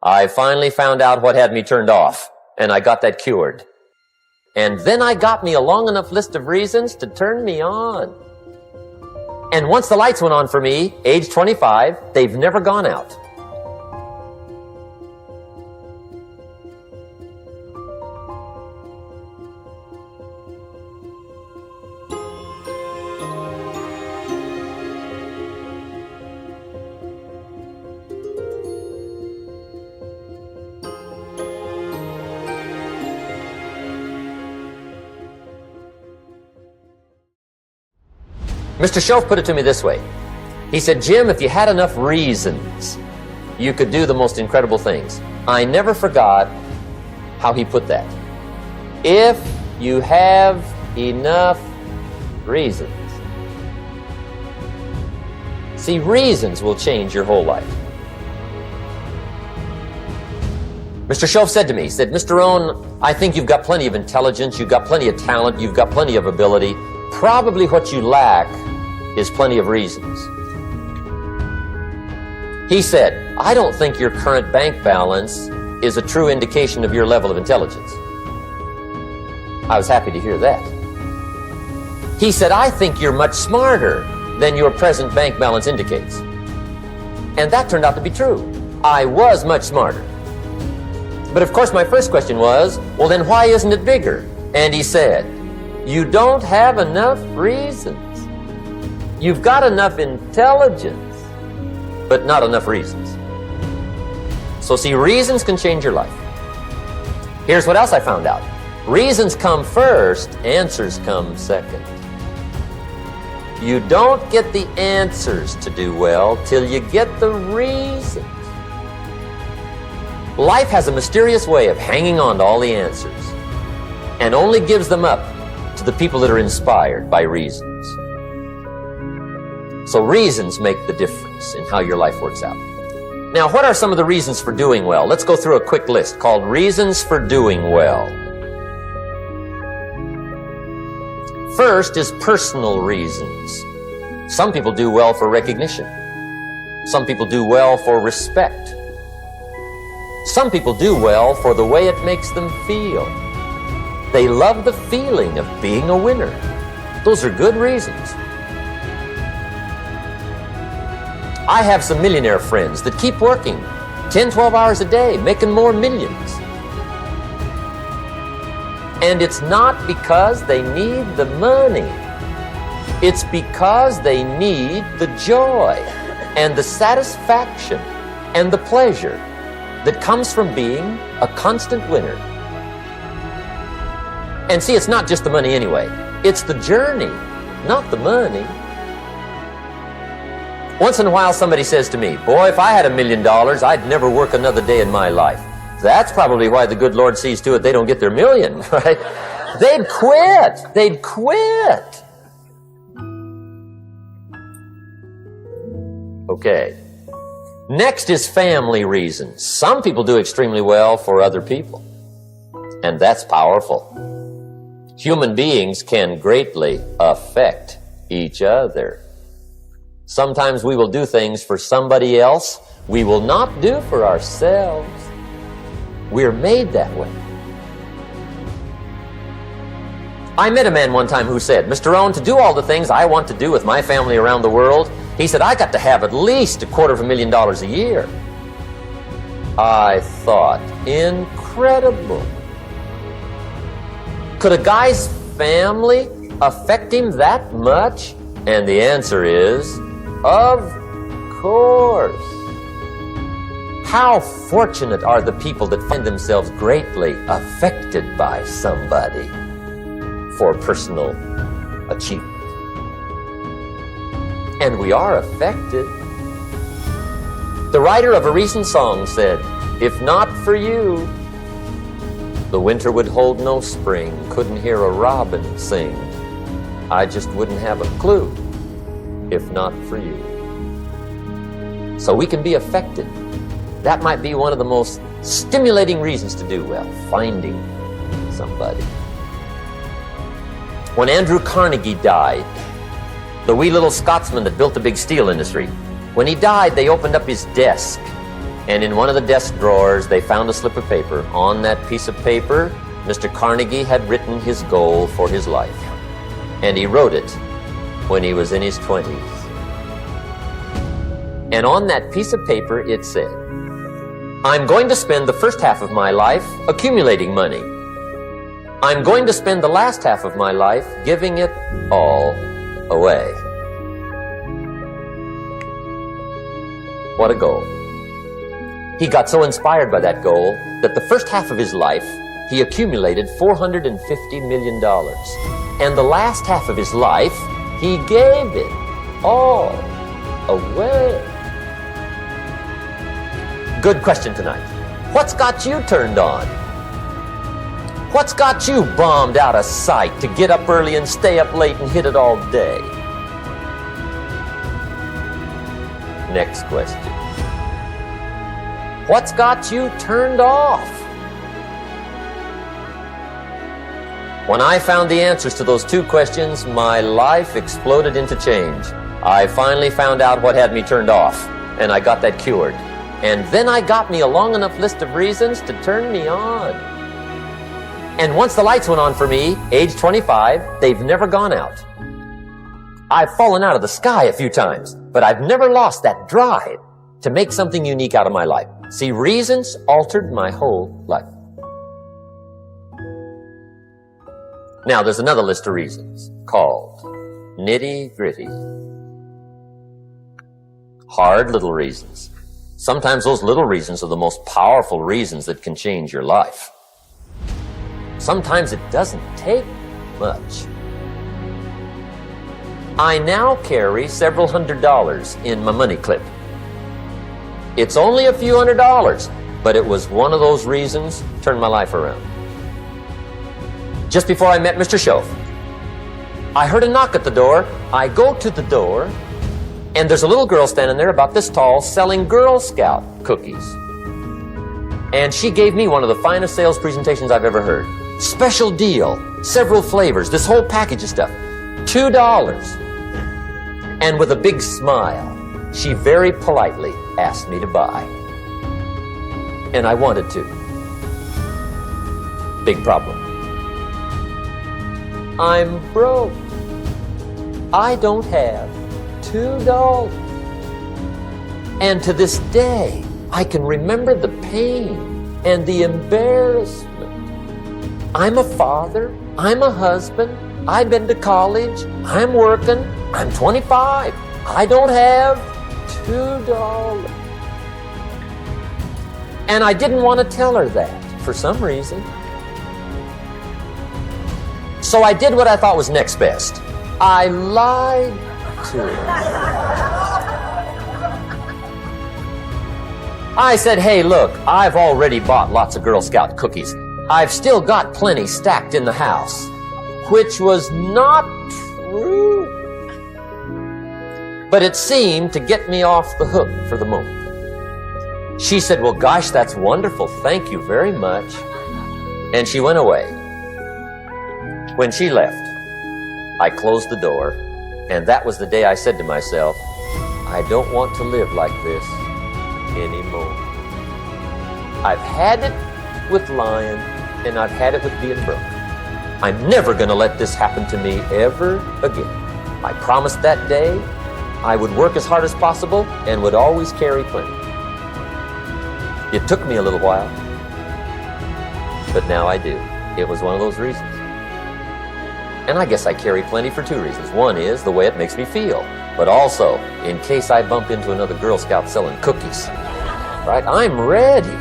I finally found out what had me turned off, and I got that cured. And then I got me a long enough list of reasons to turn me on. And once the lights went on for me, age 25, they've never gone out. Mr. Shelf put it to me this way. He said, Jim, if you had enough reasons, you could do the most incredible things. I never forgot how he put that. If you have enough reasons. See, reasons will change your whole life. Mr. Shelf said to me, he said, Mr. Rohn, I think you've got plenty of intelligence, you've got plenty of talent, you've got plenty of ability. Probably what you lack is plenty of reasons. He said, I don't think your current bank balance is a true indication of your level of intelligence. I was happy to hear that. He said, I think you're much smarter than your present bank balance indicates. And that turned out to be true. I was much smarter. But of course my first question was, well then why isn't it bigger? And he said, you don't have enough reasons. You've got enough intelligence, but not enough reasons. So see, reasons can change your life. Here's what else I found out. Reasons come first, answers come second. You don't get the answers to do well till you get the reasons. Life has a mysterious way of hanging on to all the answers and only gives them up to the people that are inspired by reasons. So reasons make the difference in how your life works out. Now, what are some of the reasons for doing well? Let's go through a quick list called Reasons for Doing Well. First is personal reasons. Some people do well for recognition. Some people do well for respect. Some people do well for the way it makes them feel. They love the feeling of being a winner. Those are good reasons. I have some millionaire friends that keep working 10, 12 hours a day, making more millions. And it's not because they need the money. It's because they need the joy and the satisfaction and the pleasure that comes from being a constant winner. And see, it's not just the money anyway. It's the journey, not the money. Once in a while somebody says to me, boy, if I had $1 million, I'd never work another day in my life. That's probably why the good Lord sees to it they don't get their million, right? They'd quit. They'd quit. Okay. Next is family reasons. Some people do extremely well for other people, and that's powerful. Human beings can greatly affect each other. Sometimes we will do things for somebody else we will not do for ourselves. We're made that way. I met a man one time who said, Mr. Rohn, to do all the things I want to do with my family around the world, he said, I got to have at least $250,000 a year. I thought, incredible. Could a guy's family affect him that much? And the answer is, of course. How fortunate are the people that find themselves greatly affected by somebody for personal achievement. And we are affected. The writer of a recent song said, if not for you, the winter would hold no spring, couldn't hear a robin sing. I just wouldn't have a clue if not for you. So we can be affected. That might be one of the most stimulating reasons to do well, finding somebody. When Andrew Carnegie died, the wee little Scotsman that built the big steel industry, when he died, they opened up his desk And in one of the desk drawers, they found a slip of paper. On that piece of paper, Mr. Carnegie had written his goal for his life. And he wrote it when he was in his 20s. And on that piece of paper, it said, I'm going to spend the first half of my life accumulating money. I'm going to spend the last half of my life giving it all away. What a goal. He got so inspired by that goal that the first half of his life, he accumulated $450 million. And the last half of his life, he gave it all away. Good question tonight. What's got you turned on? What's got you bombed out of sight to get up early and stay up late and hit it all day? Next question. What's got you turned off? When I found the answers to those two questions, my life exploded into change. I finally found out what had me turned off, and I got that cured. And then I got me a long enough list of reasons to turn me on. And once the lights went on for me, age 25, they've never gone out. I've fallen out of the sky a few times, but I've never lost that drive to make something unique out of my life. See, reasons altered my whole life. Now, there's another list of reasons called nitty-gritty. Hard little reasons. Sometimes those little reasons are the most powerful reasons that can change your life. Sometimes it doesn't take much. I now carry several $100s in my money clip. It's only a few $100s, but it was one of those reasons that turned my life around. Just before I met Mr. Schoaf, I heard a knock at the door. I go to the door, and there's a little girl standing there about this tall selling Girl Scout cookies. And she gave me one of the finest sales presentations I've ever heard. Special deal, several flavors, this whole package of stuff, $2. And with a big smile, she very politely asked me to buy. And I wanted to. Big problem. I'm broke. I don't have $2. And to this day, I can remember the pain and the embarrassment. I'm a father. I'm a husband. I've been to college. I'm working. I'm 25. I don't have $2. And I didn't want to tell her that for some reason. So I did what I thought was next best. I lied to her. I said, hey, look, I've already bought lots of Girl Scout cookies. I've still got plenty stacked in the house, which was not true. But it seemed to get me off the hook for the moment. She said, well, gosh, that's wonderful. Thank you very much. And she went away. When she left, I closed the door, and that was the day I said to myself, I don't want to live like this anymore. I've had it with lying, and I've had it with being broke. I'm never going to let this happen to me ever again. I promised that day I would work as hard as possible and would always carry plenty. It took me a little while, but now I do. It was one of those reasons. And I guess I carry plenty for two reasons. One is the way it makes me feel, but also in case I bump into another Girl Scout selling cookies. Right? I'm ready.